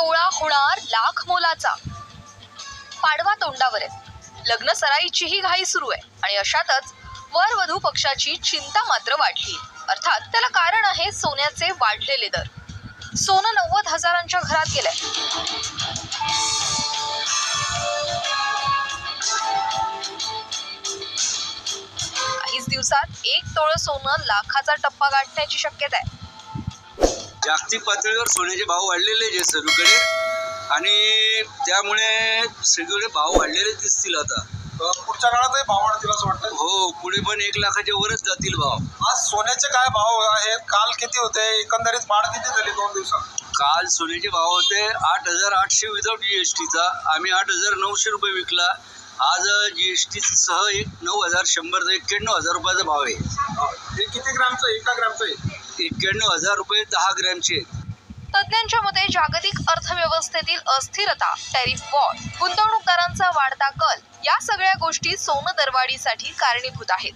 तोळा होणार लाख मोलाचा, पाडवा तोंडावर आहे, लग्न सराईचीही घाई सुरू आहे आणि अशातच वर वधू पक्षाची चिंता मात्र वाढली। अर्थात त्याला कारण आहे सोन्याचे वाढलेले दर। सोनं 90,000च्या घरात गेलंय। काहीच दिवसात 1 तोळं सोनं लाखाचा टप्पा गाठण्याची शक्यता आहे। जागतिक पातळीवर सोन्याचे भाव वाढलेले आहेत सगळीकडे आणि त्यामुळे सगळे भाव वाढलेले दिसतील। आता पुढच्या काळातही भाव वाढतील असं वाटतं। हो, पुढे पण 1 लाखाच्या वरच जातील भाव। आज सोन्याचे काय भाव आहेत, काल किती होते, एकंदरीत वाढ किती झाली 2 दिवसात? काल सोन्याचे भाव होते 8,800 विदाउट जीएसटीचा, आम्ही 8,900 रुपये विकला। आज जीएसटी सह 9,100 91,000 रुपयाचा भाव आहे। हे किती ग्रामचं, 1 ग्रामचं आहे? 91,000 रुपये 10 ग्रॅमचे। तज्ञांच्या मते जागतिक अर्थव्यवस्थेतील अस्थिरता, टॅरिफ वॉर, गुंतवणूकदारांचा वाढता कल या सगळ्या गोष्टी सोनं दरवाढीसाठी कारणीभूत आहेत।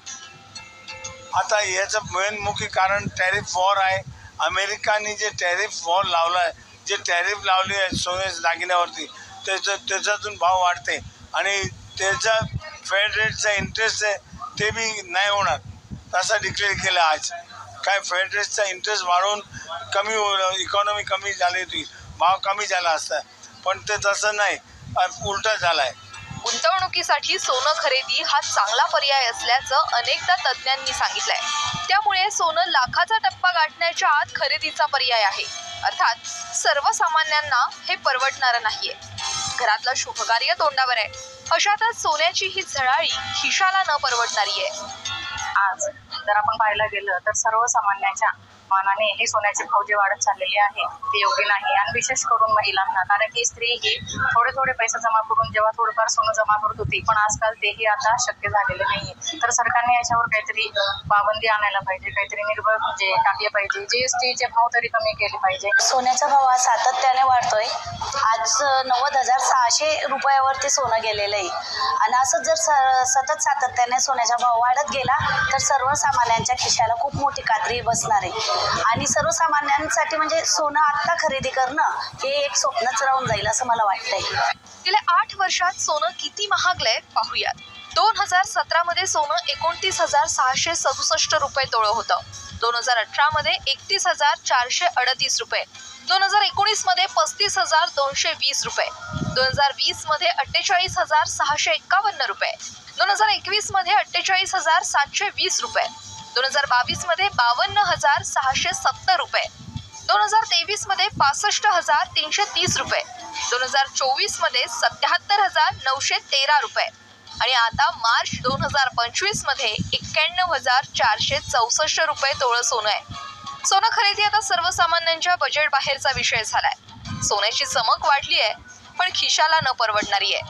आता याचं मेन मुख्य कारण टॅरिफ वॉर आहे। अमेरिकाने जे टॅरिफ वॉर लावलाय, जे टॅरिफ लावली आहे सोने दागिन्यावरती, त्याच्यातून भाव वाढते आणि त्याचा फेड रेटचा इंटरेस्ट आहे ते बी नाही होणार तसा डिक्लेअर केलं आज। काय फेड रेटचा इंटरेस्ट वाढवून कमी इकॉनॉमी कमी झाली होती, भाव कमी झाला असता, पण ते तसं नाही, उलटा झालाय। गुंतवणुकीसाठी सोनं खरेदी हा चांगला पर्याय असल्याचं अनेकदा तज्ज्ञांनी सांगितलंय। त्यामुळे सोनं लाखाचा टप्पा गाठण्याच्या आत खरेदीचा पर्याय आहे। अर्थात सर्वसामान्यांना हे परवडणारं नाहीये। घरातलं शुभकार्य तोंडावर आहे, अशातच सोन्याची ही झळाळी खिशाला न परवडणारी आहे। आज जर आपण पाहायला गेलं तर सर्वसामान्यांच्या मानाने हे सोन्याचे भाव जे वाढत चाललेले आहे ते योग्य नाही आणि विशेष करून महिलांना, कारण की स्त्री ही थोडे पैसे जमा करून जेव्हा थोडंफार सोनं जमा करत होती, पण आजकाल तेही आता शक्य झालेलं नाहीये। तर सरकारने याच्यावर काहीतरी पाबंदी आणायला पाहिजे, काहीतरी निर्बंध म्हणजे टाकले पाहिजे, जीएसटीचे भाव तरी कमी केले पाहिजे। सोन्याचा भाव हा सातत्याने वाढतोय। आज 90,600 रुपयावरती सोनं गेलेलं आहे आणि असं जर सतत सातत्याने सोन्याचा भाव वाढत गेला तर सर्वसामान्यांच्या खिशाला खूप मोठी कात्री बसणार आहे आणि सर्वसामान्यांसाठी म्हणजे सोनं आत्ता खरेदी करणं हे एक स्वप्नच राहून जाईल असं मला वाटतंय। गेल्या 8 वर्षात सोनं किती महागलंय पाहूयात। 2017 मध्ये सोनं 29,667 रुपये तोळं होतं। 2018 मध्ये 31,438 रुपये, 2019 मध्ये 35,220 रुपये, 2020 मध्ये 48,651 रुपये, 2021 मध्ये 48,720 रुपये, 2022 मध्ये 52,670 रुपये, 2023 मध्ये 65,330 रुपये, 2024 मध्ये 77,913 रुपये आणि आता मार्च 2025 मध्ये 91,464 रुपये तोळं सोनं आहे। सोनं खरेदी आता सर्वसामान्यांच्या बजेट बाहेरचा विषय झालाय। सोन्याची चमक वाढली आहे, पण खिशाला न परवडणारी आहे।